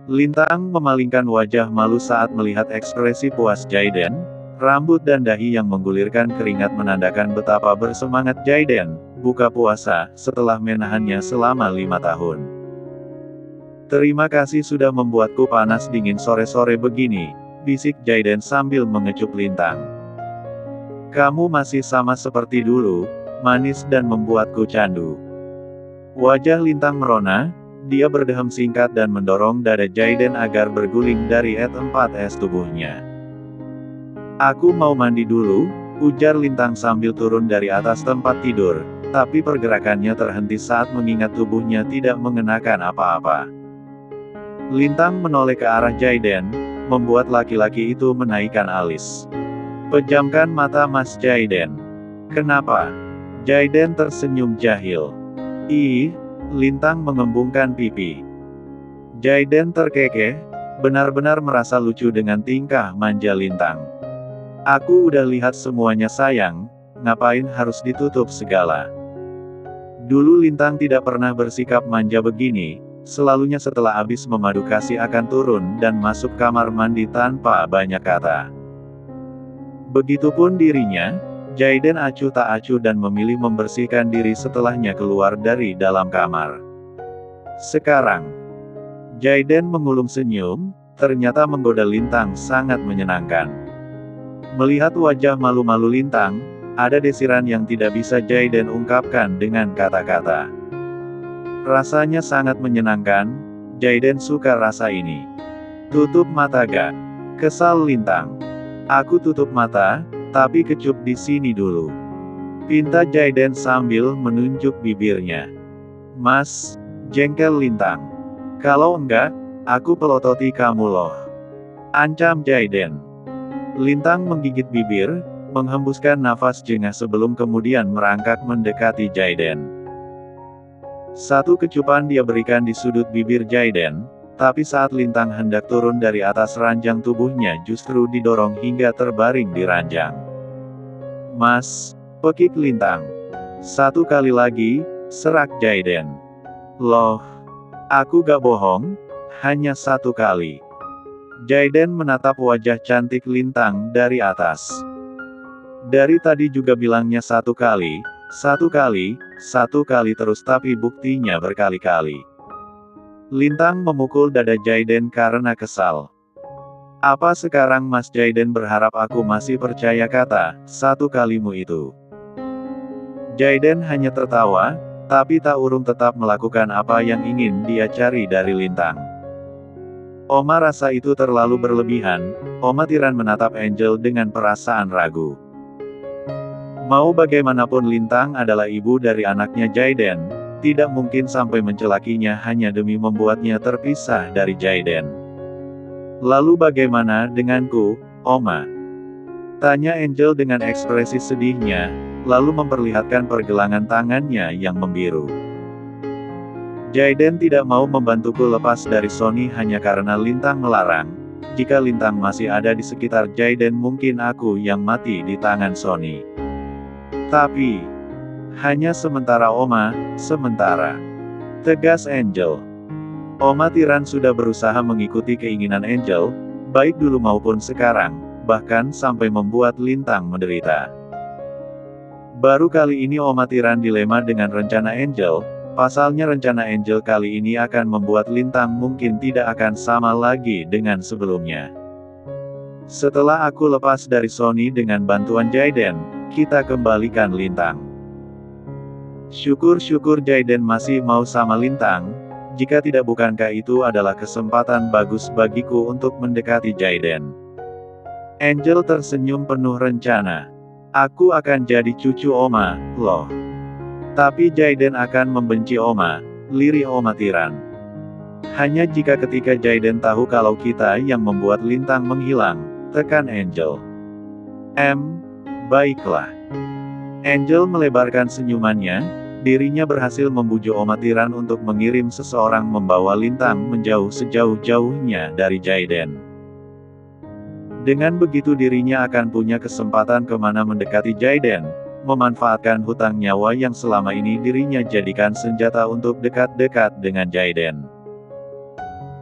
Lintang memalingkan wajah malu saat melihat ekspresi puas Jaiden. Rambut dan dahi yang menggulirkan keringat menandakan betapa bersemangat Jaiden buka puasa setelah menahannya selama 5 tahun. "Terima kasih sudah membuatku panas dingin sore-sore begini," bisik Jaiden sambil mengecup Lintang. "Kamu masih sama seperti dulu, manis dan membuatku candu." Wajah Lintang merona, dia berdehem singkat dan mendorong dada Jaiden agar berguling dari E4S tubuhnya. "Aku mau mandi dulu," ujar Lintang sambil turun dari atas tempat tidur, tapi pergerakannya terhenti saat mengingat tubuhnya tidak mengenakan apa-apa. Lintang menoleh ke arah Jaiden, membuat laki-laki itu menaikkan alis. "Pejamkan mata Mas Jaiden." "Kenapa?" Jaiden tersenyum jahil. "Ih," Lintang mengembungkan pipi. Jaiden terkekeh, benar-benar merasa lucu dengan tingkah manja Lintang. "Aku udah lihat semuanya sayang, ngapain harus ditutup segala?" Dulu Lintang tidak pernah bersikap manja begini, selalunya setelah habis memadu kasih akan turun dan masuk kamar mandi tanpa banyak kata. Begitupun dirinya, Jaiden acuh tak acuh dan memilih membersihkan diri setelahnya keluar dari dalam kamar. Sekarang, Jaiden mengulum senyum, ternyata menggoda Lintang sangat menyenangkan. Melihat wajah malu-malu Lintang, ada desiran yang tidak bisa Jaiden ungkapkan dengan kata-kata. Rasanya sangat menyenangkan, Jaiden suka rasa ini. "Tutup mata gak?" kesal Lintang. "Aku tutup mata, tapi kecup di sini dulu," pinta Jaiden sambil menunjuk bibirnya. "Mas," jengkel Lintang. "Kalau enggak, aku pelototi kamu loh," ancam Jaiden. Lintang menggigit bibir, menghembuskan nafas jengah sebelum kemudian merangkak mendekati Jaiden. Satu kecupan dia berikan di sudut bibir Jaiden, tapi saat Lintang hendak turun dari atas ranjang tubuhnya justru didorong hingga terbaring di ranjang. "Mas," pekik Lintang. "Satu kali lagi," serak Jaiden. "Loh, aku gak bohong, hanya satu kali." Jaiden menatap wajah cantik Lintang dari atas. "Dari tadi juga bilangnya satu kali, satu kali, satu kali terus tapi buktinya berkali-kali." Lintang memukul dada Jaiden karena kesal. "Apa sekarang Mas Jaiden berharap aku masih percaya kata satu kalimu itu?" Jaiden hanya tertawa, tapi tak urung tetap melakukan apa yang ingin dia cari dari Lintang. "Oma rasa itu terlalu berlebihan," Oma Tiran menatap Angel dengan perasaan ragu. Mau bagaimanapun Lintang adalah ibu dari anaknya Jaiden, tidak mungkin sampai mencelakinya hanya demi membuatnya terpisah dari Jaiden. "Lalu bagaimana denganku, Oma?" tanya Angel dengan ekspresi sedihnya, lalu memperlihatkan pergelangan tangannya yang membiru. "Jaiden tidak mau membantuku lepas dari Sony hanya karena Lintang melarang. Jika Lintang masih ada di sekitar Jaiden mungkin aku yang mati di tangan Sony. Tapi, hanya sementara Oma, sementara," tegas Angel. Oma Tiran sudah berusaha mengikuti keinginan Angel, baik dulu maupun sekarang, bahkan sampai membuat Lintang menderita. Baru kali ini Oma Tiran dilema dengan rencana Angel. Pasalnya rencana Angel kali ini akan membuat Lintang mungkin tidak akan sama lagi dengan sebelumnya. "Setelah aku lepas dari Sony dengan bantuan Jaiden, kita kembalikan Lintang." Syukur-syukur Jaiden masih mau sama Lintang, jika tidak bukankah itu adalah kesempatan bagus bagiku untuk mendekati Jaiden. Angel tersenyum penuh rencana. "Aku akan jadi cucu Oma, loh. Tapi Jaiden akan membenci Oma," lirih Oma Tiran. "Hanya jika ketika Jaiden tahu kalau kita yang membuat Lintang menghilang," tekan Angel. Baiklah." Angel melebarkan senyumannya, dirinya berhasil membujuk Oma Tiran untuk mengirim seseorang membawa Lintang menjauh sejauh-jauhnya dari Jaiden. Dengan begitu dirinya akan punya kesempatan kemana mendekati Jaiden, memanfaatkan hutang nyawa yang selama ini dirinya jadikan senjata untuk dekat-dekat dengan Jaiden.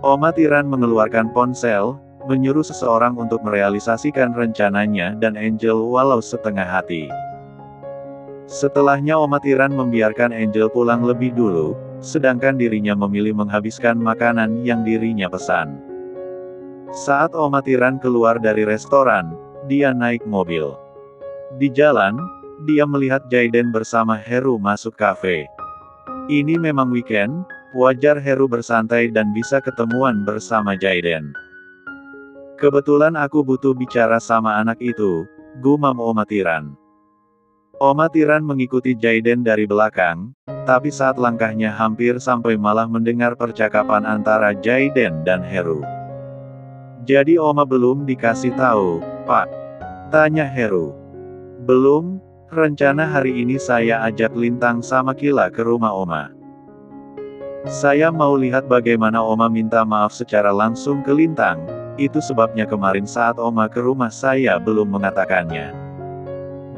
Oma Tiran mengeluarkan ponsel, menyuruh seseorang untuk merealisasikan rencananya dan Angel walau setengah hati. Setelahnya Oma Tiran membiarkan Angel pulang lebih dulu, sedangkan dirinya memilih menghabiskan makanan yang dirinya pesan. Saat Oma Tiran keluar dari restoran, dia naik mobil. Di jalan, dia melihat Jaiden bersama Heru masuk kafe. Ini memang weekend, wajar Heru bersantai dan bisa ketemuan bersama Jaiden. Kebetulan aku butuh bicara sama anak itu, gumam Oma Tiran. Oma Tiran mengikuti Jaiden dari belakang, tapi saat langkahnya hampir sampai malah mendengar percakapan antara Jaiden dan Heru. Jadi Oma belum dikasih tahu, Pak? Tanya Heru. Belum, rencana hari ini saya ajak Lintang sama Kila ke rumah Oma. Saya mau lihat bagaimana Oma minta maaf secara langsung ke Lintang, itu sebabnya kemarin saat Oma ke rumah saya belum mengatakannya.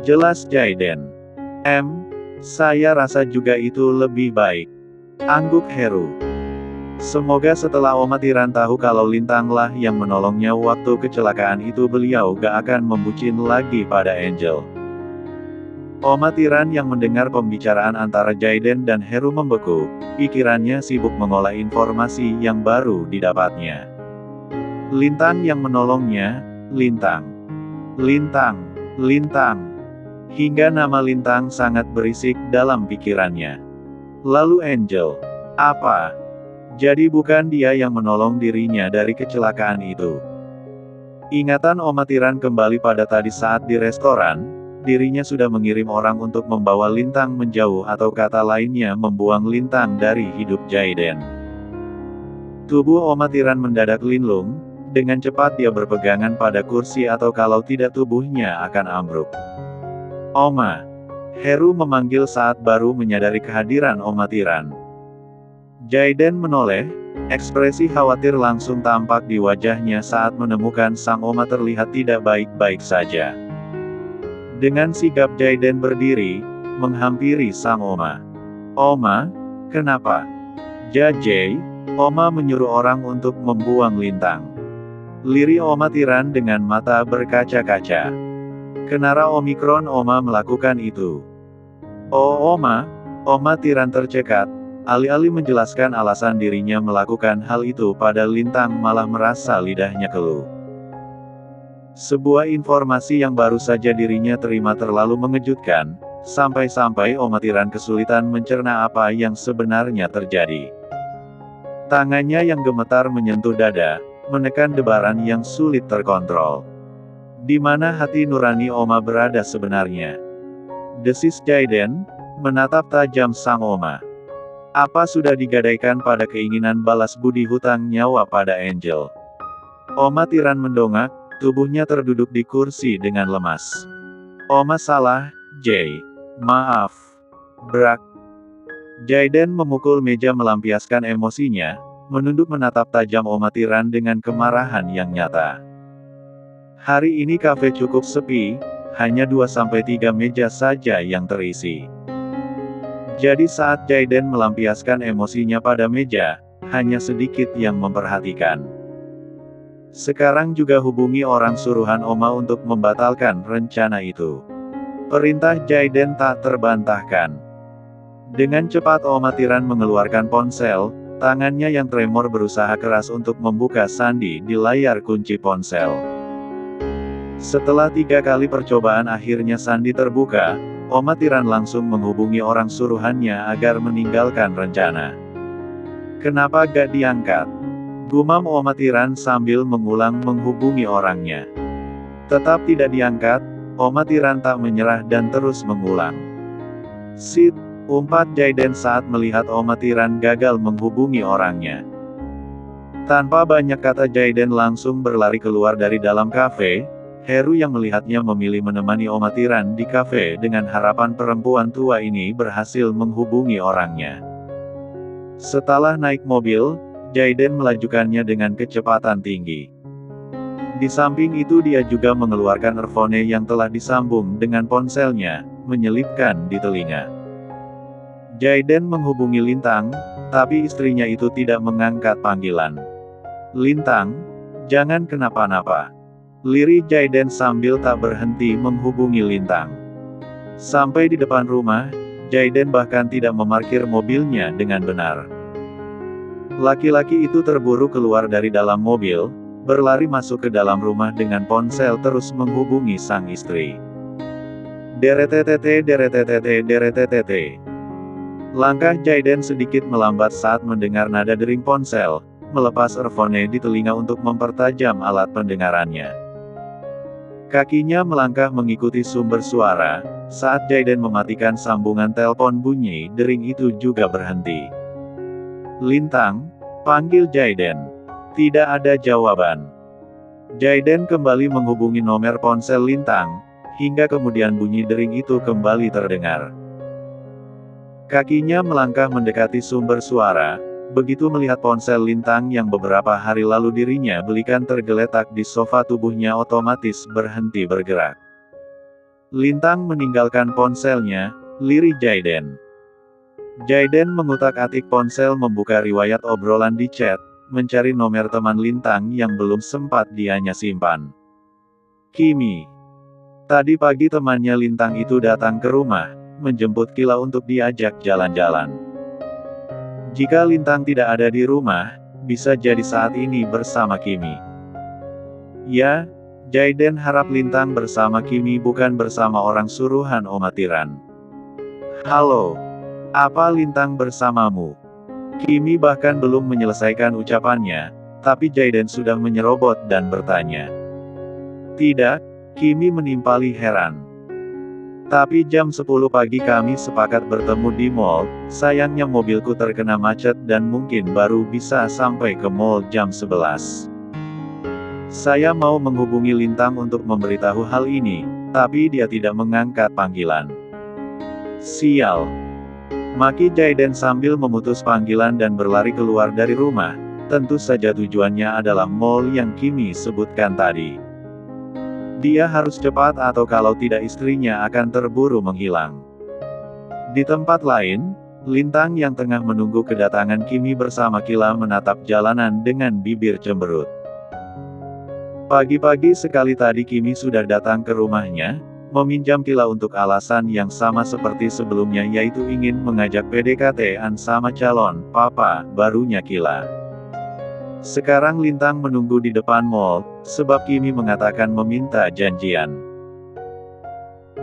Jelas Jaiden. Saya rasa juga itu lebih baik. Angguk Heru. Semoga setelah Oma Tiran tahu kalau Lintanglah yang menolongnya waktu kecelakaan itu beliau gak akan membucin lagi pada Angel. Oma Tiran yang mendengar pembicaraan antara Jaiden dan Heru membeku, pikirannya sibuk mengolah informasi yang baru didapatnya. Lintang yang menolongnya, Lintang. Hingga nama Lintang sangat berisik dalam pikirannya. Lalu Angel. Apa? Jadi bukan dia yang menolong dirinya dari kecelakaan itu. Ingatan Oma Tiran kembali pada tadi saat di restoran, dirinya sudah mengirim orang untuk membawa Lintang menjauh atau kata lainnya membuang Lintang dari hidup Jaiden. Tubuh Oma Tiran mendadak linglung, dengan cepat dia berpegangan pada kursi atau kalau tidak tubuhnya akan ambruk. Oma. Heru memanggil saat baru menyadari kehadiran Oma Tiran. Jaiden menoleh, ekspresi khawatir langsung tampak di wajahnya saat menemukan sang Oma terlihat tidak baik-baik saja. Dengan sigap Jaiden berdiri, menghampiri sang Oma. Oma, kenapa? Jajai, Oma menyuruh orang untuk membuang Lintang. Lirik Oma Tiran dengan mata berkaca-kaca. Kenapa Omikron Oma melakukan itu? Oh Oma Tiran tercekat, alih-alih menjelaskan alasan dirinya melakukan hal itu pada Lintang malah merasa lidahnya keluh. Sebuah informasi yang baru saja dirinya terima terlalu mengejutkan, sampai-sampai Oma Tiran kesulitan mencerna apa yang sebenarnya terjadi. Tangannya yang gemetar menyentuh dada, menekan debaran yang sulit terkontrol. Di mana hati nurani Oma berada sebenarnya? Desis Jaiden, menatap tajam sang Oma. Apa sudah digadaikan pada keinginan balas budi hutang nyawa pada Angel? Oma Tiran mendongak, tubuhnya terduduk di kursi dengan lemas. Oma salah, Jay. Maaf. Brak. Jaiden memukul meja melampiaskan emosinya, menunduk menatap tajam Oma Tiran dengan kemarahan yang nyata. Hari ini kafe cukup sepi, hanya 2-3 meja saja yang terisi. Jadi saat Jaiden melampiaskan emosinya pada meja, hanya sedikit yang memperhatikan. Sekarang juga hubungi orang suruhan Oma untuk membatalkan rencana itu. Perintah Jaiden tak terbantahkan. Dengan cepat Oma Tiran mengeluarkan ponsel, tangannya yang tremor berusaha keras untuk membuka sandi di layar kunci ponsel. Setelah 3 kali percobaan akhirnya sandi terbuka, Oma Tiran langsung menghubungi orang suruhannya agar meninggalkan rencana. Kenapa gak diangkat? Gumam Oma Tiran sambil mengulang menghubungi orangnya. Tetap tidak diangkat, Oma Tiran tak menyerah dan terus mengulang. Sit, umpat Jaiden saat melihat Oma Tiran gagal menghubungi orangnya. Tanpa banyak kata Jaiden langsung berlari keluar dari dalam kafe. Heru yang melihatnya memilih menemani Oma Tiran di kafe dengan harapan perempuan tua ini berhasil menghubungi orangnya. Setelah naik mobil, Jaiden melajukannya dengan kecepatan tinggi. Di samping itu dia juga mengeluarkan earphone yang telah disambung dengan ponselnya, menyelipkan di telinga. Jaiden menghubungi Lintang, tapi istrinya itu tidak mengangkat panggilan. Lintang, jangan kenapa-napa. Lirih Jaiden sambil tak berhenti menghubungi Lintang. Sampai di depan rumah, Jaiden bahkan tidak memarkir mobilnya dengan benar. Laki-laki itu terburu keluar dari dalam mobil, berlari masuk ke dalam rumah dengan ponsel terus menghubungi sang istri. Deretetete deretetete deretetete. Langkah Jaiden sedikit melambat saat mendengar nada dering ponsel, melepas earphone di telinga untuk mempertajam alat pendengarannya. Kakinya melangkah mengikuti sumber suara, saat Jaiden mematikan sambungan telepon bunyi dering itu juga berhenti. Lintang, panggil Jaiden. Tidak ada jawaban. Jaiden kembali menghubungi nomor ponsel Lintang, hingga kemudian bunyi dering itu kembali terdengar. Kakinya melangkah mendekati sumber suara, begitu melihat ponsel Lintang yang beberapa hari lalu dirinya belikan tergeletak di sofa, tubuhnya otomatis berhenti bergerak. Lintang meninggalkan ponselnya, lirih Jaiden. Jaiden mengutak-atik ponsel membuka riwayat obrolan di chat, mencari nomor teman Lintang yang belum sempat dianya simpan. Kimi. Tadi pagi temannya Lintang itu datang ke rumah, menjemput Kila untuk diajak jalan-jalan. Jika Lintang tidak ada di rumah, bisa jadi saat ini bersama Kimi. Ya, Jaiden harap Lintang bersama Kimi bukan bersama orang suruhan Omatiran. Halo. Apa Lintang bersamamu? Kimi bahkan belum menyelesaikan ucapannya, tapi Jaiden sudah menyerobot dan bertanya. Tidak, Kimi menimpali heran. Tapi jam 10 pagi kami sepakat bertemu di mall, sayangnya mobilku terkena macet dan mungkin baru bisa sampai ke mall jam 11. Saya mau menghubungi Lintang untuk memberitahu hal ini, tapi dia tidak mengangkat panggilan. Sial. Maki Jaiden sambil memutus panggilan dan berlari keluar dari rumah, tentu saja tujuannya adalah mall yang Kimi sebutkan tadi. Dia harus cepat atau kalau tidak istrinya akan terburu menghilang. Di tempat lain, Lintang yang tengah menunggu kedatangan Kimi bersama Kila menatap jalanan dengan bibir cemberut. Pagi-pagi sekali tadi Kimi sudah datang ke rumahnya, meminjam Kila untuk alasan yang sama seperti sebelumnya, yaitu ingin mengajak PDKT-an sama calon papa barunya Kila. Sekarang Lintang menunggu di depan mall, sebab Kimi mengatakan meminta janjian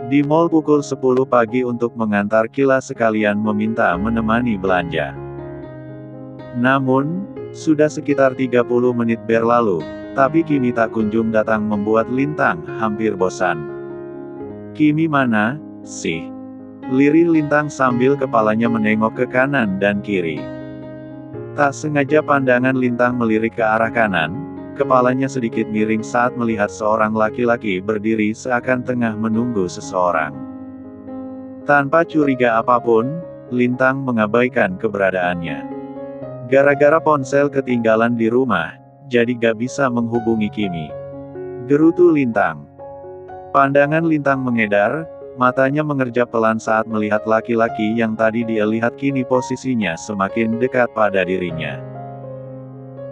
di mall pukul 10 pagi untuk mengantar Kila sekalian meminta menemani belanja. Namun, sudah sekitar 30 menit berlalu, tapi Kimi tak kunjung datang membuat Lintang hampir bosan. Kimi mana, sih? Lirih Lintang sambil kepalanya menengok ke kanan dan kiri. Tak sengaja pandangan Lintang melirik ke arah kanan, kepalanya sedikit miring saat melihat seorang laki-laki berdiri seakan tengah menunggu seseorang. Tanpa curiga apapun, Lintang mengabaikan keberadaannya. Gara-gara ponsel ketinggalan di rumah, jadi gak bisa menghubungi Kimi. Gerutu Lintang. Pandangan Lintang mengedar, matanya mengerjap pelan saat melihat laki-laki yang tadi dia lihat kini posisinya semakin dekat pada dirinya.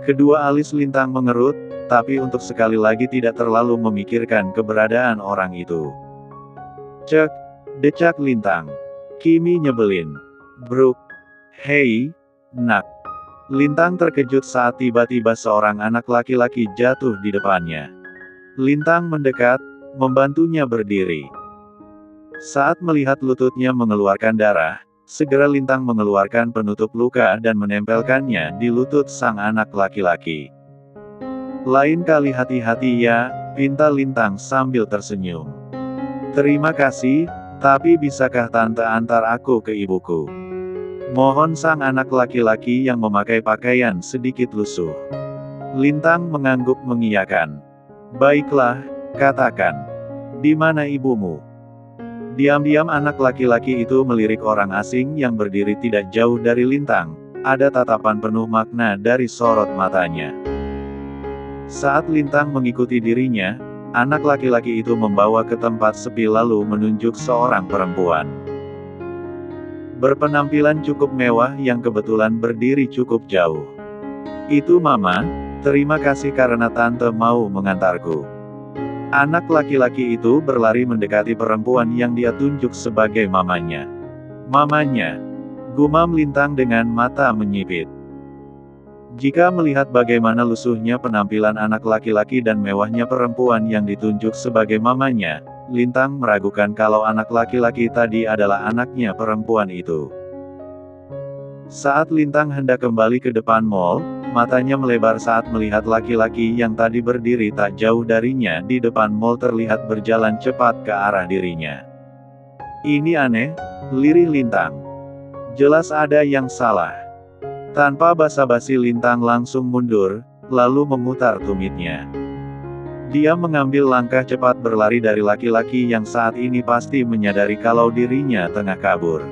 Kedua alis Lintang mengerut, tapi untuk sekali lagi tidak terlalu memikirkan keberadaan orang itu. Cek, decak Lintang. Kimi nyebelin. Bruk. Hei, nak. Lintang terkejut saat tiba-tiba seorang anak laki-laki jatuh di depannya. Lintang mendekat, membantunya berdiri. Saat melihat lututnya mengeluarkan darah, segera Lintang mengeluarkan penutup luka dan menempelkannya di lutut sang anak laki-laki. Lain kali hati-hati ya, pinta Lintang sambil tersenyum. Terima kasih, tapi bisakah tante antar aku ke ibuku? Mohon sang anak laki-laki yang memakai pakaian sedikit lusuh. Lintang mengangguk mengiyakan. Baiklah, katakan. Di mana ibumu? Diam-diam anak laki-laki itu melirik orang asing yang berdiri tidak jauh dari Lintang, ada tatapan penuh makna dari sorot matanya. Saat Lintang mengikuti dirinya, anak laki-laki itu membawa ke tempat sepi lalu menunjuk seorang perempuan. Berpenampilan cukup mewah yang kebetulan berdiri cukup jauh. Itu Mama, Terima kasih karena tante mau mengantarku. Anak laki-laki itu berlari mendekati perempuan yang dia tunjuk sebagai mamanya. Mamanya, gumam Lintang dengan mata menyipit. Jika melihat bagaimana lusuhnya penampilan anak laki-laki dan mewahnya perempuan yang ditunjuk sebagai mamanya, Lintang meragukan kalau anak laki-laki tadi adalah anaknya perempuan itu. Saat Lintang hendak kembali ke depan mall, matanya melebar saat melihat laki-laki yang tadi berdiri tak jauh darinya di depan mall terlihat berjalan cepat ke arah dirinya. Ini aneh, lirih Lintang. Jelas ada yang salah. Tanpa basa-basi Lintang langsung mundur, lalu memutar tumitnya. Dia mengambil langkah cepat berlari dari laki-laki yang saat ini pasti menyadari kalau dirinya tengah kabur.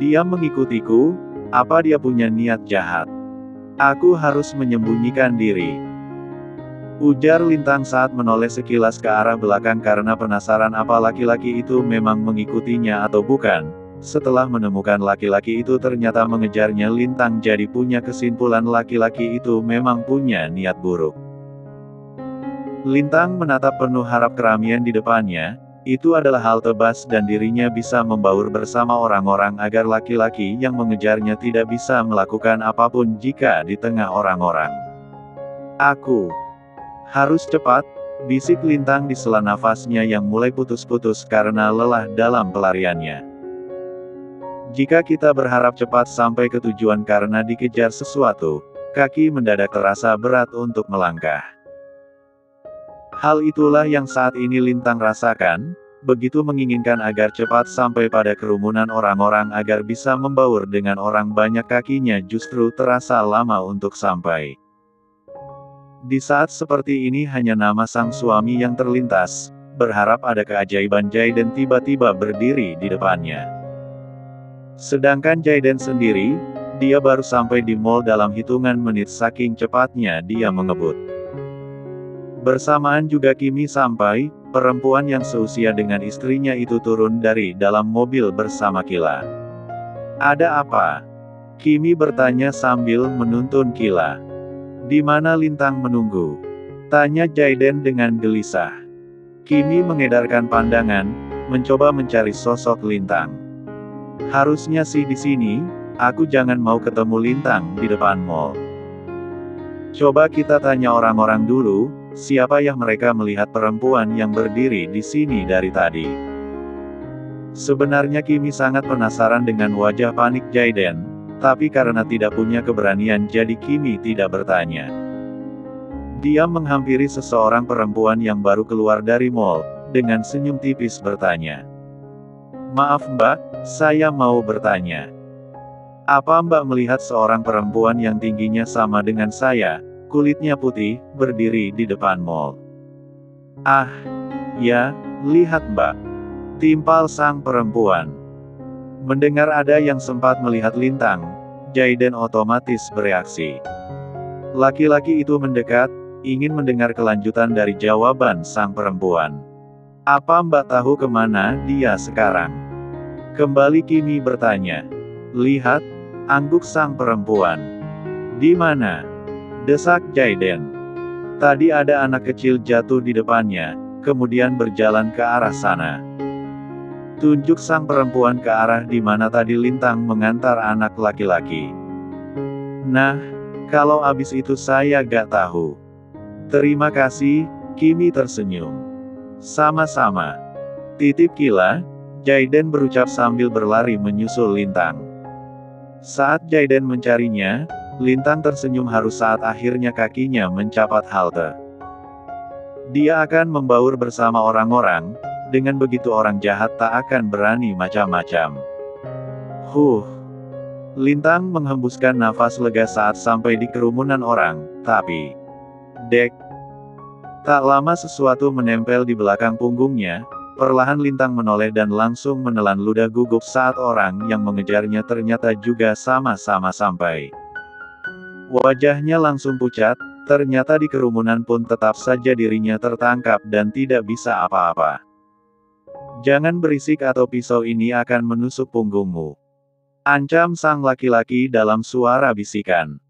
Dia mengikutiku, apa dia punya niat jahat? Aku harus menyembunyikan diri. Ujar Lintang saat menoleh sekilas ke arah belakang karena penasaran apa laki-laki itu memang mengikutinya atau bukan. Setelah menemukan laki-laki itu ternyata mengejarnya, Lintang jadi punya kesimpulan laki-laki itu memang punya niat buruk. Lintang menatap penuh harap keramaian di depannya, itu adalah halte bus dan dirinya bisa membaur bersama orang-orang agar laki-laki yang mengejarnya tidak bisa melakukan apapun jika di tengah orang-orang. Aku harus cepat, bisik Lintang di sela nafasnya yang mulai putus-putus karena lelah dalam pelariannya. Jika kita berharap cepat sampai ke tujuan karena dikejar sesuatu, kaki mendadak terasa berat untuk melangkah. Hal itulah yang saat ini Lintang rasakan, begitu menginginkan agar cepat sampai pada kerumunan orang-orang agar bisa membaur dengan orang banyak, kakinya justru terasa lama untuk sampai. Di saat seperti ini hanya nama sang suami yang terlintas, berharap ada keajaiban Jaiden tiba-tiba berdiri di depannya. Sedangkan Jaiden sendiri, dia baru sampai di mall dalam hitungan menit saking cepatnya dia mengebut. Bersamaan juga Kimi sampai, perempuan yang seusia dengan istrinya itu turun dari dalam mobil bersama Kila. Ada apa? Kimi bertanya sambil menuntun Kila. Di mana Lintang menunggu? Tanya Jaiden dengan gelisah. Kimi mengedarkan pandangan, mencoba mencari sosok Lintang. Harusnya sih di sini, aku jangan mau ketemu Lintang di depan mall. Coba kita tanya orang-orang dulu, siapa yang mereka melihat perempuan yang berdiri di sini dari tadi. Sebenarnya Kimi sangat penasaran dengan wajah panik Jaiden, tapi karena tidak punya keberanian jadi Kimi tidak bertanya. Dia menghampiri seseorang perempuan yang baru keluar dari mall, dengan senyum tipis bertanya. Maaf Mbak, saya mau bertanya. Apa Mbak melihat seorang perempuan yang tingginya sama dengan saya, kulitnya putih, berdiri di depan mall? Ah, ya, lihat Mbak. Timpal sang perempuan. Mendengar ada yang sempat melihat Lintang, Jaiden otomatis bereaksi. Laki-laki itu mendekat, ingin mendengar kelanjutan dari jawaban sang perempuan. Apa Mbak tahu kemana dia sekarang? Kembali Kimi bertanya. Lihat, angguk sang perempuan. Di mana? Desak Jaiden. Tadi ada anak kecil jatuh di depannya, kemudian berjalan ke arah sana. Tunjuk sang perempuan ke arah di mana tadi Lintang mengantar anak laki-laki. Nah, kalau abis itu saya gak tahu. Terima kasih, Kimi tersenyum. Sama-sama. Titip Kila, Jaiden berucap sambil berlari menyusul Lintang. Saat Jaiden mencarinya, Lintang tersenyum haru saat akhirnya kakinya mencapai halte. Dia akan membaur bersama orang-orang, dengan begitu orang jahat tak akan berani macam-macam. Lintang menghembuskan nafas lega saat sampai di kerumunan orang, tapi... Tak lama sesuatu menempel di belakang punggungnya, perlahan Lintang menoleh dan langsung menelan ludah gugup saat orang yang mengejarnya ternyata juga sama-sama sampai. Wajahnya langsung pucat, ternyata di kerumunan pun tetap saja dirinya tertangkap dan tidak bisa apa-apa. Jangan berisik atau pisau ini akan menusuk punggungmu. Ancam sang laki-laki dalam suara bisikan.